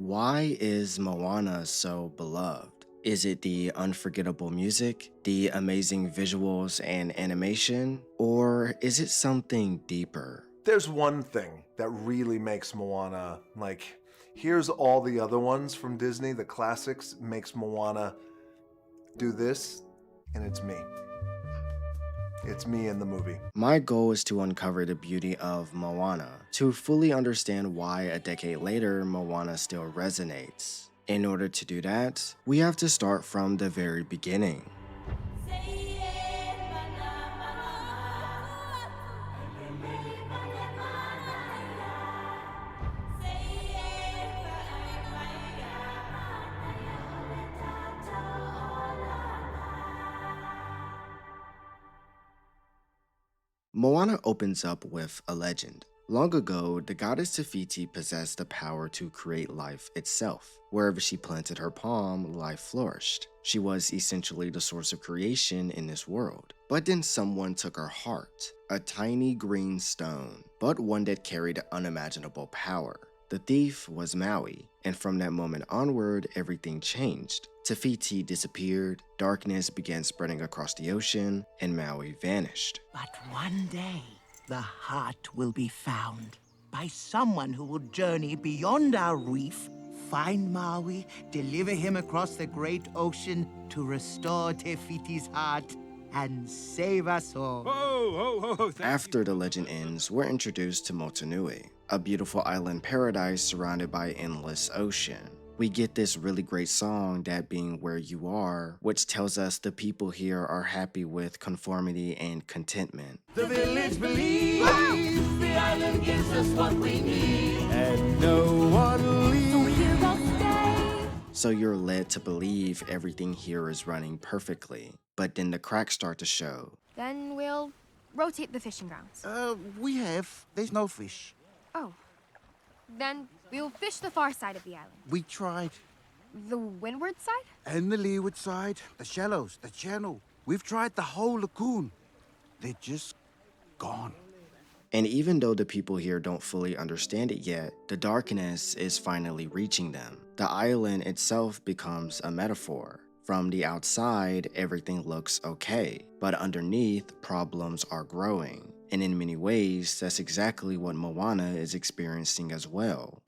Why is Moana so beloved? Is it the unforgettable music, the amazing visuals and animation, or is it something deeper? There's one thing that really makes Moana, like, here's all the other ones from Disney, the classics, makes Moana do this, and it's me. It's me in the movie. My goal is to uncover the beauty of Moana, to fully understand why a decade later Moana still resonates. In order to do that, we have to start from the very beginning. Moana opens up with a legend. Long ago, the goddess Tefiti possessed the power to create life itself. Wherever she planted her palm, life flourished. She was essentially the source of creation in this world. But then someone took her heart, a tiny green stone, but one that carried unimaginable power. The thief was Maui, and from that moment onward, everything changed. Tefiti disappeared, darkness began spreading across the ocean, and Maui vanished. But one day, the heart will be found by someone who will journey beyond our reef, find Maui, deliver him across the great ocean to restore Tefiti's heart, and save us all. After the legend ends, we're introduced to Motunui, a beautiful island paradise surrounded by endless ocean. We get this really great song, That Being Where You Are, which tells us the people here are happy with conformity and contentment. The village believes the island gives us what we need, and no one leaves. So here we'll stay. So you're led to believe everything here is running perfectly, but then the cracks start to show. Then we'll rotate the fishing grounds. There's no fish. Oh. Then we'll fish the far side of the island. We tried. The windward side? And the leeward side, the shallows, the channel. We've tried the whole lagoon. They're just gone. And even though the people here don't fully understand it yet, the darkness is finally reaching them. The island itself becomes a metaphor. From the outside, everything looks okay, but underneath, problems are growing. And in many ways, that's exactly what Moana is experiencing as well.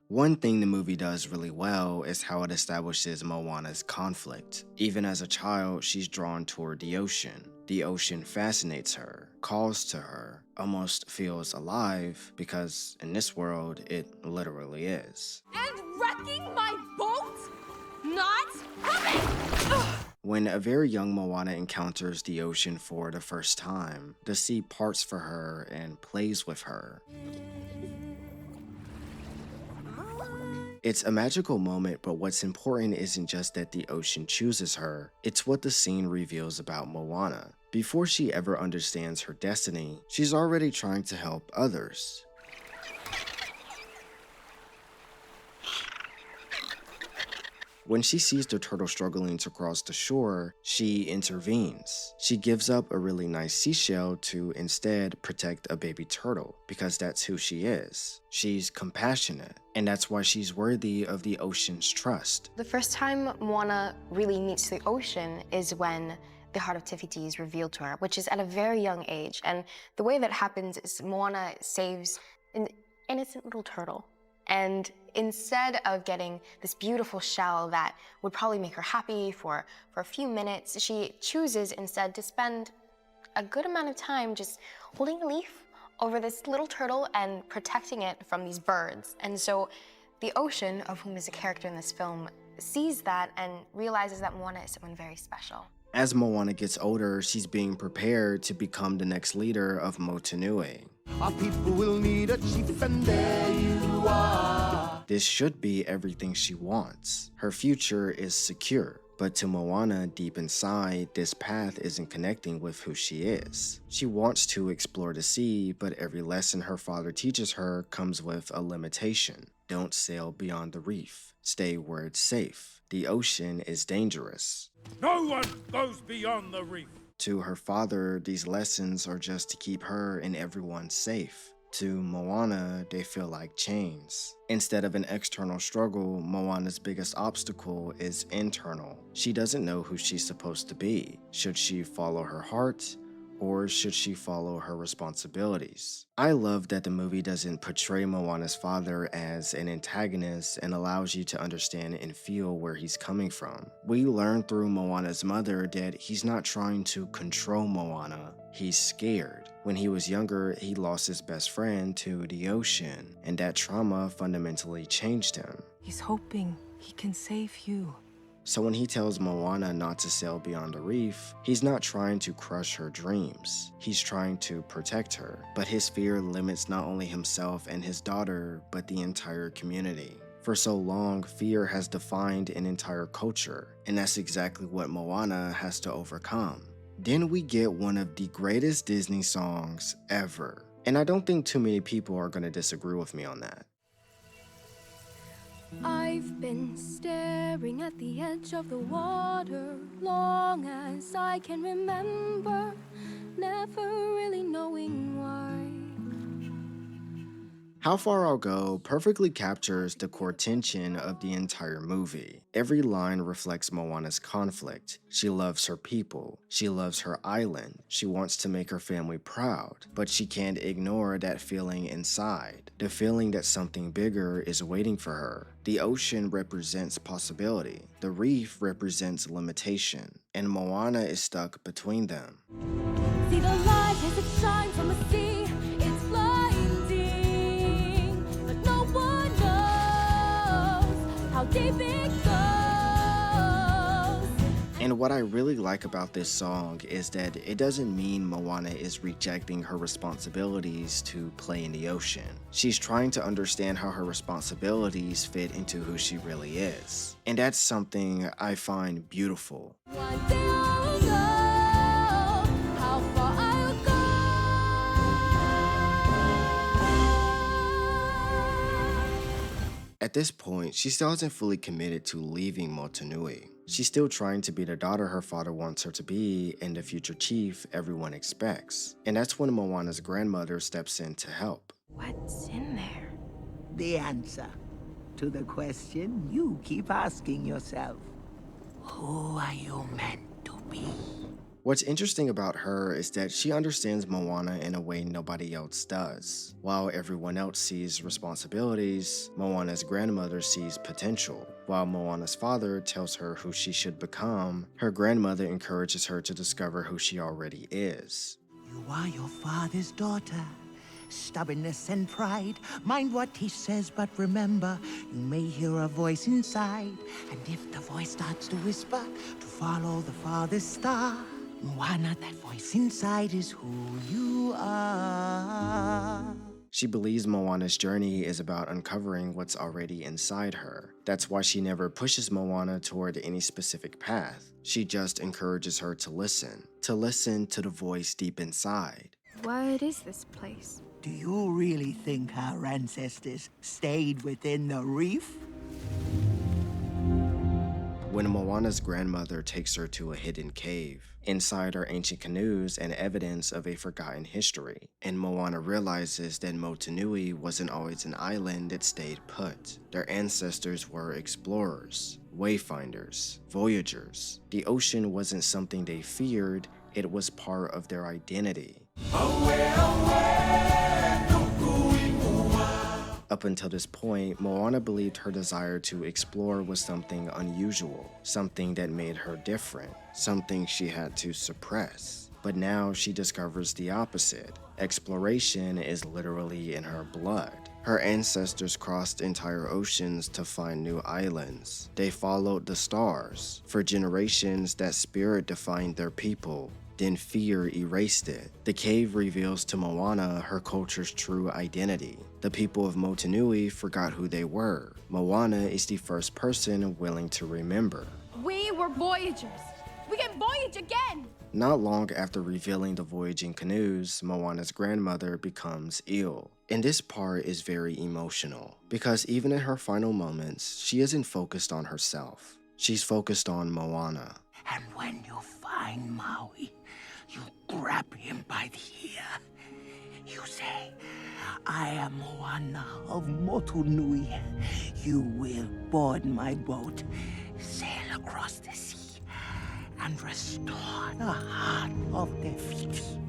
One thing the movie does really well is how it establishes Moana's conflict. Even as a child, she's drawn toward the ocean. The ocean fascinates her, calls to her, almost feels alive, because in this world, it literally is. And wrecking my boat? Not coming! When a very young Moana encounters the ocean for the first time, the sea parts for her and plays with her. It's a magical moment, but what's important isn't just that the ocean chooses her, it's what the scene reveals about Moana. Before she ever understands her destiny, she's already trying to help others. When she sees the turtle struggling to cross the shore, she intervenes. She gives up a really nice seashell to instead protect a baby turtle, because that's who she is. She's compassionate, and that's why she's worthy of the ocean's trust. The first time Moana really meets the ocean is when the heart of Tefiti is revealed to her, which is at a very young age. And the way that happens is Moana saves an innocent little turtle. And instead of getting this beautiful shell that would probably make her happy for a few minutes, she chooses instead to spend a good amount of time just holding a leaf over this little turtle and protecting it from these birds. And so the ocean, of whom is a character in this film, sees that and realizes that Moana is someone very special. As Moana gets older, she's being prepared to become the next leader of Motunui. Our people will need a chief, and there you are. This should be everything she wants. Her future is secure. But to Moana, deep inside, this path isn't connecting with who she is. She wants to explore the sea, but every lesson her father teaches her comes with a limitation. Don't sail beyond the reef. Stay where it's safe. The ocean is dangerous. No one goes beyond the reef. To her father, these lessons are just to keep her and everyone safe. To Moana, they feel like chains. Instead of an external struggle, Moana's biggest obstacle is internal. She doesn't know who she's supposed to be. Should she follow her heart, or should she follow her responsibilities? I love that the movie doesn't portray Moana's father as an antagonist and allows you to understand and feel where he's coming from. We learn through Moana's mother that he's not trying to control Moana, he's scared. When he was younger, he lost his best friend to the ocean, and that trauma fundamentally changed him. He's hoping he can save you. So when he tells Moana not to sail beyond the reef, he's not trying to crush her dreams. He's trying to protect her. But his fear limits not only himself and his daughter, but the entire community. For so long, fear has defined an entire culture, and that's exactly what Moana has to overcome. Then we get one of the greatest Disney songs ever. And I don't think too many people are going to disagree with me on that. I've been staring at the edge of the water long as I can remember, never really knowing why. How Far I'll Go perfectly captures the core tension of the entire movie. Every line reflects Moana's conflict. She loves her people. She loves her island. She wants to make her family proud, but she can't ignore that feeling inside. The feeling that something bigger is waiting for her. The ocean represents possibility. The reef represents limitation. And Moana is stuck between them. See the light as it shines from the sea. It's blinding, but no one knows how deep it goes. And what I really like about this song is that it doesn't mean Moana is rejecting her responsibilities to play in the ocean. She's trying to understand how her responsibilities fit into who she really is. And that's something I find beautiful. One day I'll know how far I'll go. At this point, she still hasn't fully committed to leaving Motunui. She's still trying to be the daughter her father wants her to be and the future chief everyone expects. And that's when Moana's grandmother steps in to help. What's in there? The answer to the question you keep asking yourself. Who are you meant to be? What's interesting about her is that she understands Moana in a way nobody else does. While everyone else sees responsibilities, Moana's grandmother sees potential. While Moana's father tells her who she should become, her grandmother encourages her to discover who she already is. You are your father's daughter. Stubbornness and pride, mind what he says, but remember, you may hear a voice inside. And if the voice starts to whisper, to follow the father's star. Moana, that voice inside is who you are. She believes Moana's journey is about uncovering what's already inside her. That's why she never pushes Moana toward any specific path. She just encourages her to listen to the voice deep inside. What is this place? Do you really think our ancestors stayed within the reef? When Moana's grandmother takes her to a hidden cave, inside are ancient canoes and evidence of a forgotten history, and Moana realizes that Motunui wasn't always an island that stayed put. Their ancestors were explorers, wayfinders, voyagers. The ocean wasn't something they feared, it was part of their identity. Up until this point, Moana believed her desire to explore was something unusual, something that made her different, something she had to suppress. But now she discovers the opposite. Exploration is literally in her blood. Her ancestors crossed entire oceans to find new islands. They followed the stars. For generations, that spirit defined their people. Then fear erased it. The cave reveals to Moana her culture's true identity. The people of Motunui forgot who they were. Moana is the first person willing to remember. We were voyagers. We can voyage again! Not long after revealing the voyaging canoes, Moana's grandmother becomes ill. And this part is very emotional, because even in her final moments, she isn't focused on herself. She's focused on Moana. And when you find Maui, you grab him by the ear. You say, I am Moana of Motunui. You will board my boat, sail across the sea, and restore the heart of Tefiti.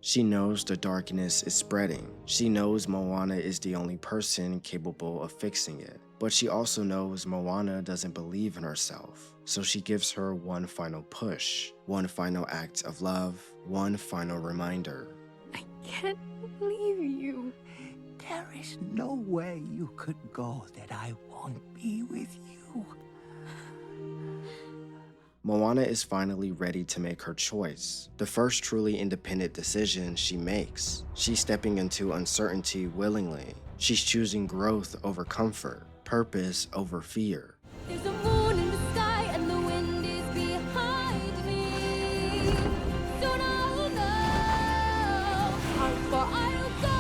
She knows the darkness is spreading. She knows Moana is the only person capable of fixing it. But she also knows Moana doesn't believe in herself. So she gives her one final push, one final act of love, one final reminder. I can't leave you. There is nowhere you could go that I won't be with you. Moana is finally ready to make her choice, the first truly independent decision she makes. She's stepping into uncertainty willingly. She's choosing growth over comfort, purpose over fear. There's a moon in the sky and the wind is behind me. Soon I'll know how far I'll go.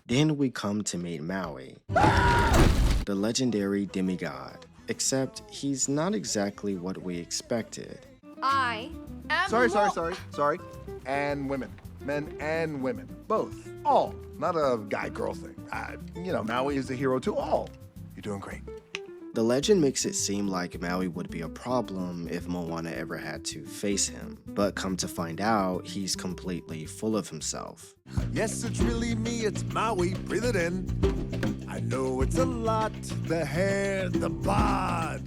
Then we come to meet Maui, the legendary demigod, except he's not exactly what we expected. I am Sorry. And women. Men and women. Both. All. Not a guy-girl thing. Maui is a hero to all. You're doing great. The legend makes it seem like Maui would be a problem if Moana ever had to face him, but come to find out, he's completely full of himself. Yes, it's really me, it's Maui, breathe it in. I know it's a lot, the hair, the bod.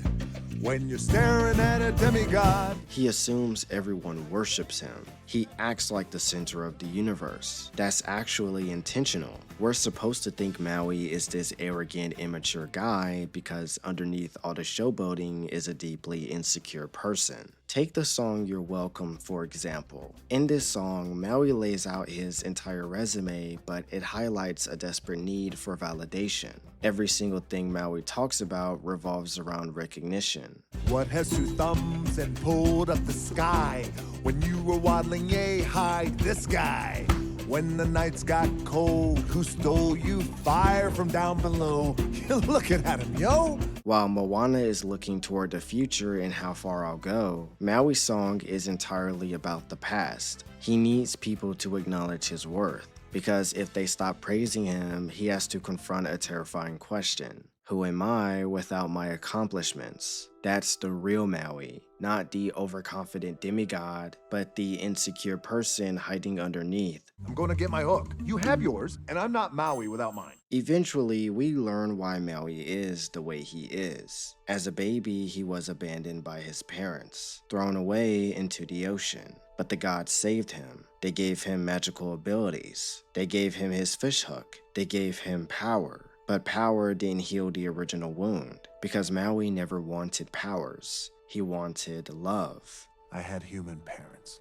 When you're staring at a demigod. He assumes everyone worships him. He acts like the center of the universe. That's actually intentional. We're supposed to think Maui is this arrogant, immature guy because underneath all the showboating is a deeply insecure person. Take the song You're Welcome, for example. In this song, Maui lays out his entire resume, but it highlights a desperate need for validation. Every single thing Maui talks about revolves around recognition. What has two thumbs and pulled up the sky? When you were waddling yay high, this guy. When the nights got cold, who stole you? Fire from down below. You're looking at him, yo. While Moana is looking toward the future and how far I'll go, Maui's song is entirely about the past. He needs people to acknowledge his worth, because if they stop praising him, he has to confront a terrifying question. Who am I without my accomplishments? That's the real Maui, not the overconfident demigod, but the insecure person hiding underneath. I'm going to get my hook. You have yours, and I'm not Maui without mine. Eventually, we learn why Maui is the way he is. As a baby, he was abandoned by his parents, thrown away into the ocean. But the gods saved him. They gave him magical abilities. They gave him his fish hook. They gave him power. But power didn't heal the original wound, because Maui never wanted powers. He wanted love. I had human parents.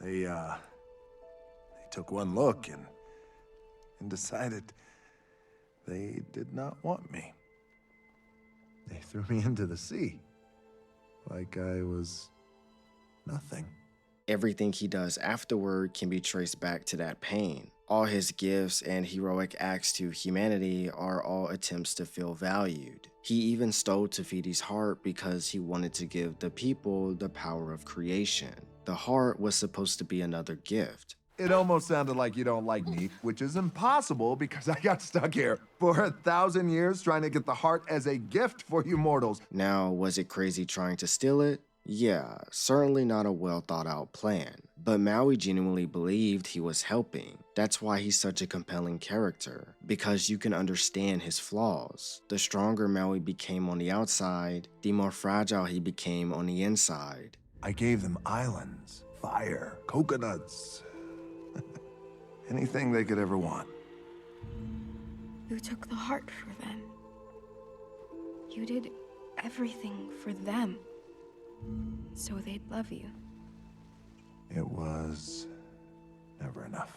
They took one look and decided they did not want me. They threw me into the sea, like I was nothing. Everything he does afterward can be traced back to that pain. All his gifts and heroic acts to humanity are all attempts to feel valued. He even stole Tefiti's heart because he wanted to give the people the power of creation. The heart was supposed to be another gift. It almost sounded like you don't like me, which is impossible because I got stuck here for 1,000 years trying to get the heart as a gift for you mortals. Now, was it crazy trying to steal it? Yeah, certainly not a well thought out plan. But Maui genuinely believed he was helping. That's why he's such a compelling character, because you can understand his flaws. The stronger Maui became on the outside, the more fragile he became on the inside. I gave them islands, fire, coconuts, anything they could ever want. You took the heart for them. You did everything for them, so they'd love you. It was never enough.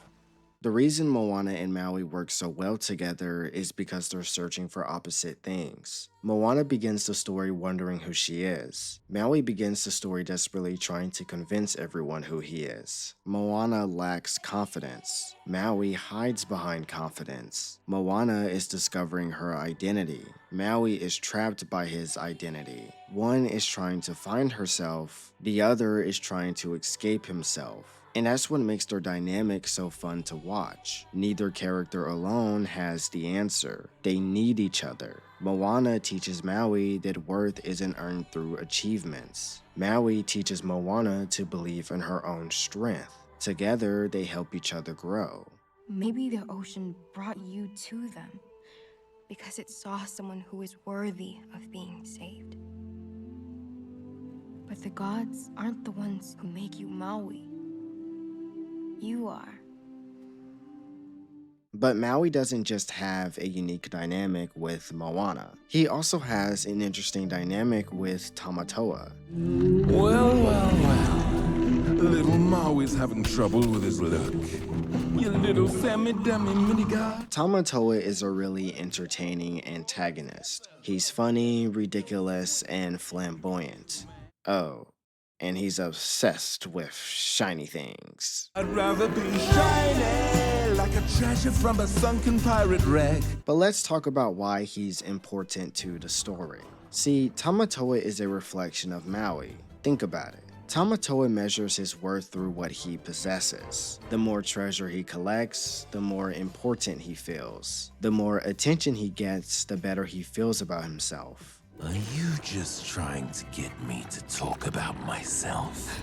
The reason Moana and Maui work so well together is because they're searching for opposite things. Moana begins the story wondering who she is. Maui begins the story desperately trying to convince everyone who he is. Moana lacks confidence. Maui hides behind confidence. Moana is discovering her identity. Maui is trapped by his identity. One is trying to find herself, the other is trying to escape himself. And that's what makes their dynamic so fun to watch. Neither character alone has the answer. They need each other. Moana teaches Maui that worth isn't earned through achievements. Maui teaches Moana to believe in her own strength. Together, they help each other grow. Maybe the ocean brought you to them because it saw someone who is worthy of being saved. But the gods aren't the ones who make you Maui. You are. But Maui doesn't just have a unique dynamic with Moana. He also has an interesting dynamic with Tamatoa. Well. Little Maui's having trouble with his luck. You little Sammy-dummy mini-god. Tamatoa is a really entertaining antagonist. He's funny, ridiculous, and flamboyant. Oh, and he's obsessed with shiny things. I'd rather be shiny like a treasure from a sunken pirate wreck. But let's talk about why he's important to the story. See, Tamatoa is a reflection of Maui. Think about it. Tamatoa measures his worth through what he possesses. The more treasure he collects, the more important he feels. The more attention he gets, the better he feels about himself. Are you just trying to get me to talk about myself?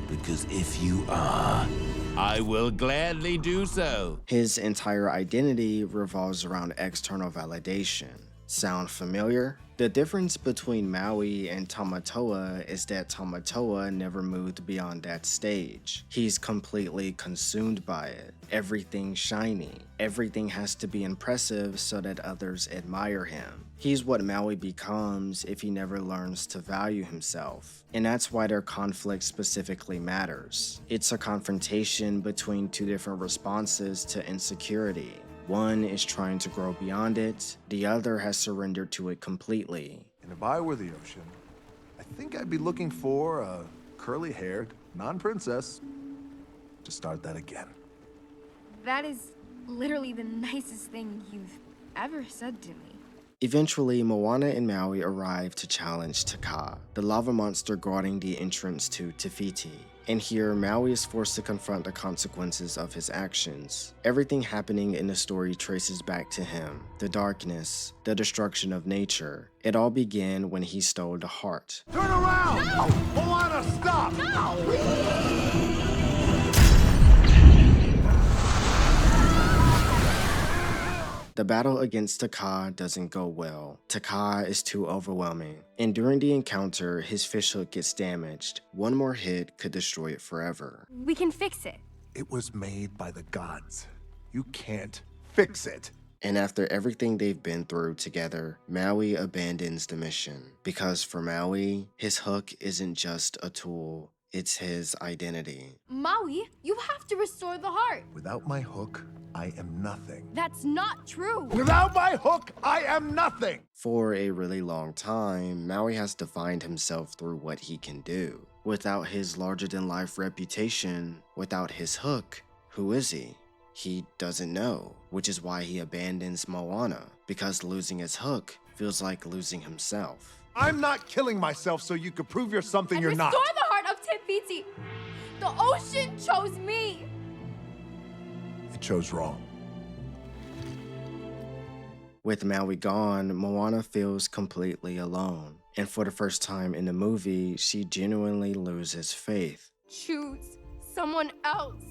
Because if you are, I will gladly do so. His entire identity revolves around external validation. Sound familiar? The difference between Maui and Tamatoa is that Tamatoa never moved beyond that stage. He's completely consumed by it. Everything's shiny. Everything has to be impressive so that others admire him. He's what Maui becomes if he never learns to value himself. And that's why their conflict specifically matters. It's a confrontation between two different responses to insecurity. One is trying to grow beyond it, the other has surrendered to it completely. And if I were the ocean, I think I'd be looking for a curly-haired non-princess to start that again. That is literally the nicest thing you've ever said to me. Eventually, Moana and Maui arrive to challenge Thnx, the lava monster guarding the entrance to Te Fiti. And here, Maui is forced to confront the consequences of his actions. Everything happening in the story traces back to him. The darkness, the destruction of nature. It all began when he stole the heart. Turn around! No! Moana, stop! No! The battle against Thnx doesn't go well. Thnx is too overwhelming, and during the encounter, his fish hook gets damaged. One more hit could destroy it forever. We can fix it. It was made by the gods. You can't fix it. And after everything they've been through together, Maui abandons the mission. Because for Maui, his hook isn't just a tool, it's his identity. Maui, you have to restore the heart. Without my hook, I am nothing. That's not true. Without my hook, I am nothing. For a really long time, Maui has defined himself through what he can do. Without his larger-than-life reputation, without his hook, who is he? He doesn't know, which is why he abandons Moana, because losing his hook feels like losing himself. I'm not killing myself so you could prove you're something And you're not. restore the heart of Te Fiti. The ocean chose me. It chose wrong. With Maui gone, Moana feels completely alone. And for the first time in the movie, she genuinely loses faith. Choose someone else.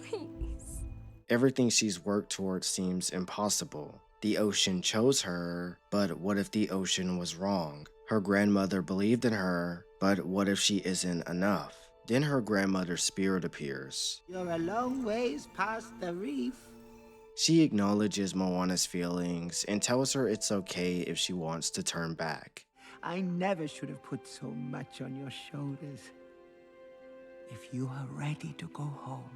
Please. Everything she's worked towards seems impossible. The ocean chose her, but what if the ocean was wrong? Her grandmother believed in her, but what if she isn't enough? Then her grandmother's spirit appears. You're a long ways past the reef. She acknowledges Moana's feelings and tells her it's okay if she wants to turn back. I never should have put so much on your shoulders. If you are ready to go home,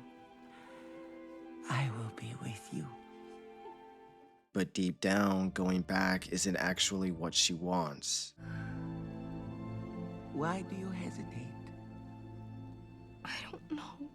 I will be with you. But deep down, going back isn't actually what she wants. Why do you hesitate? I don't know.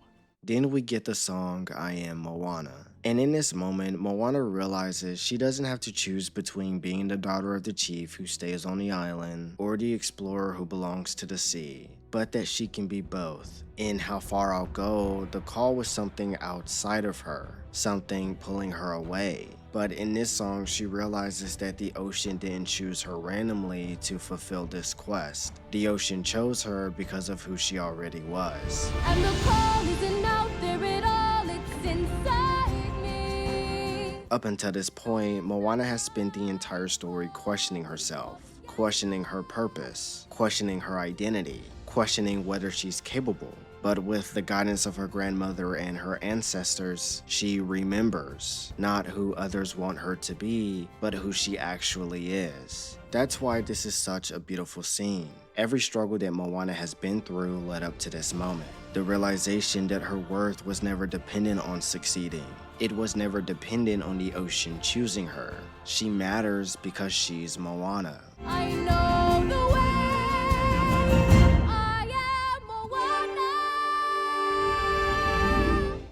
Then we get the song I Am Moana. And in this moment, Moana realizes she doesn't have to choose between being the daughter of the chief who stays on the island or the explorer who belongs to the sea, but that she can be both. In How Far I'll Go, the call was something outside of her, something pulling her away. But in this song, she realizes that the ocean didn't choose her randomly to fulfill this quest. The ocean chose her because of who she already was. And the call isn't out there at all, it's inside me. Up until this point, Moana has spent the entire story questioning herself, questioning her purpose, questioning her identity, questioning whether she's capable. But with the guidance of her grandmother and her ancestors, she remembers not who others want her to be, but who she actually is. That's why this is such a beautiful scene. Every struggle that Moana has been through led up to this moment. The realization that her worth was never dependent on succeeding. It was never dependent on the ocean choosing her. She matters because she's Moana. I know the way.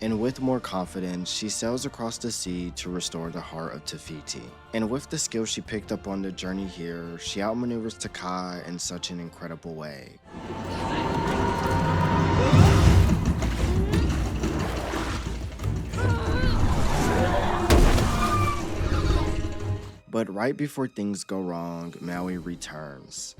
And with more confidence, she sails across the sea to restore the heart of Te Fiti. And with the skills she picked up on the journey here, she outmaneuvers Thnx in such an incredible way. But right before things go wrong, Maui returns.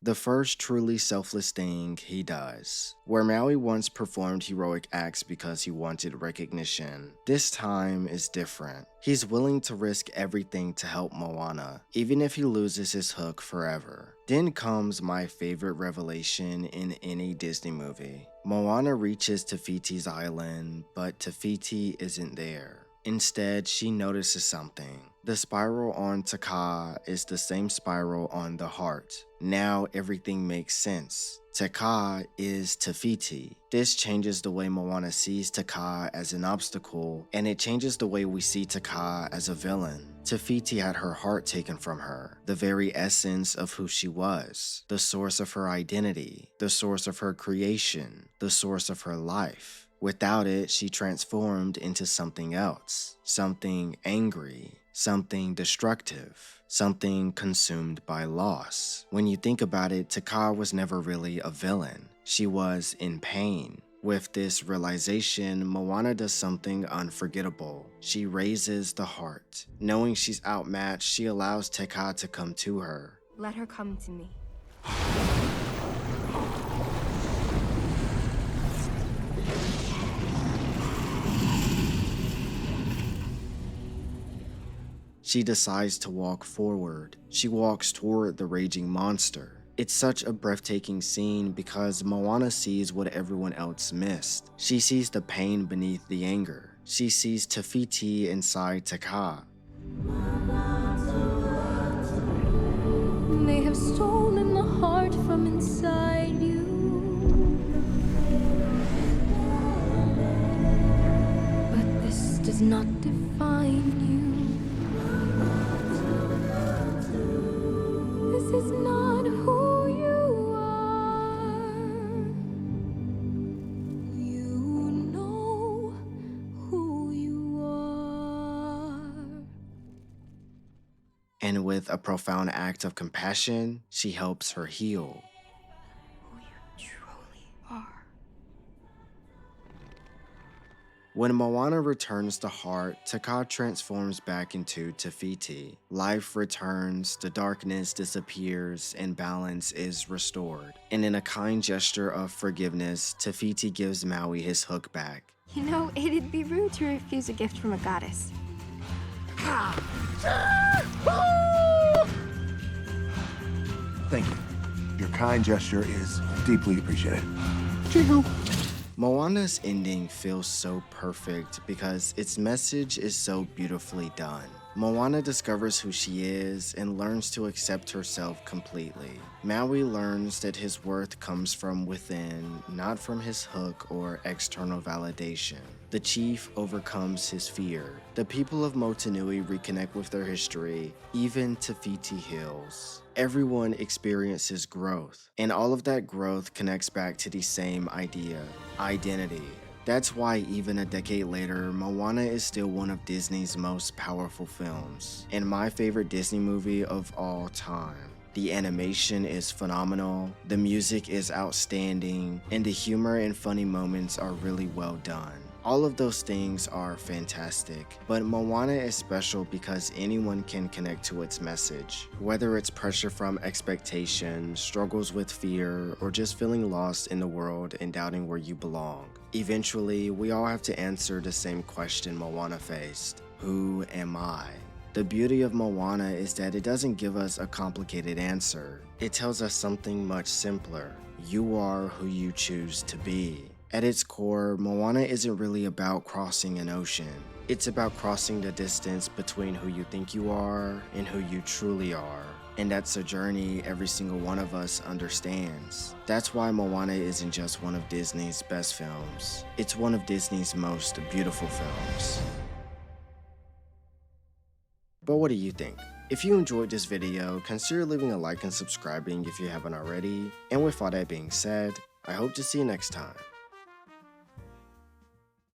The first truly selfless thing he does. Where Maui once performed heroic acts because he wanted recognition, this time is different. He's willing to risk everything to help Moana, even if he loses his hook forever. Then comes my favorite revelation in any Disney movie. Moana reaches Te Fiti's island, but Te Fiti isn't there. Instead, she notices something. The spiral on Thnx is the same spiral on the heart. Now everything makes sense. Thnx is Te Fiti. This changes the way Moana sees Thnx as an obstacle, and it changes the way we see Thnx as a villain. Te Fiti had her heart taken from her, the very essence of who she was, the source of her identity, the source of her creation, the source of her life. Without it, she transformed into something else, something angry, something destructive, something consumed by loss. When you think about it, Thnx was never really a villain. She was in pain. With this realization, Moana does something unforgettable. She raises the heart. Knowing she's outmatched, she allows Thnx to come to her. Let her come to me. She decides to walk forward. She walks toward the raging monster. It's such a breathtaking scene because Moana sees what everyone else missed. She sees the pain beneath the anger. She sees Te Fiti inside Thnx. They have stolen the heart from inside you. But this does not define you. This is not who you are. You know who you are. And with a profound act of compassion, she helps her heal. Who you truly are. When Moana returns the heart, Thnx transforms back into Te Fiti. Life returns, the darkness disappears, and balance is restored. And in a kind gesture of forgiveness, Te Fiti gives Maui his hook back. You know, it'd be rude to refuse a gift from a goddess. Thank you. Your kind gesture is deeply appreciated. Moana's ending feels so perfect because its message is so beautifully done. Moana discovers who she is and learns to accept herself completely. Maui learns that his worth comes from within, not from his hook or external validation. The chief overcomes his fear. The people of Motunui reconnect with their history, even Te Fiti heals. Everyone experiences growth, and all of that growth connects back to the same idea: identity. That's why even a decade later, Moana is still one of Disney's most powerful films, and my favorite Disney movie of all time. The animation is phenomenal, the music is outstanding, and the humor and funny moments are really well done. All of those things are fantastic, but Moana is special because anyone can connect to its message. Whether it's pressure from expectation, struggles with fear, or just feeling lost in the world and doubting where you belong. Eventually, we all have to answer the same question Moana faced: who am I? The beauty of Moana is that it doesn't give us a complicated answer. It tells us something much simpler: you are who you choose to be. At its core, Moana isn't really about crossing an ocean. It's about crossing the distance between who you think you are and who you truly are. And that's a journey every single one of us understands. That's why Moana isn't just one of Disney's best films. It's one of Disney's most beautiful films. But what do you think? If you enjoyed this video, consider leaving a like and subscribing if you haven't already. And with all that being said, I hope to see you next time.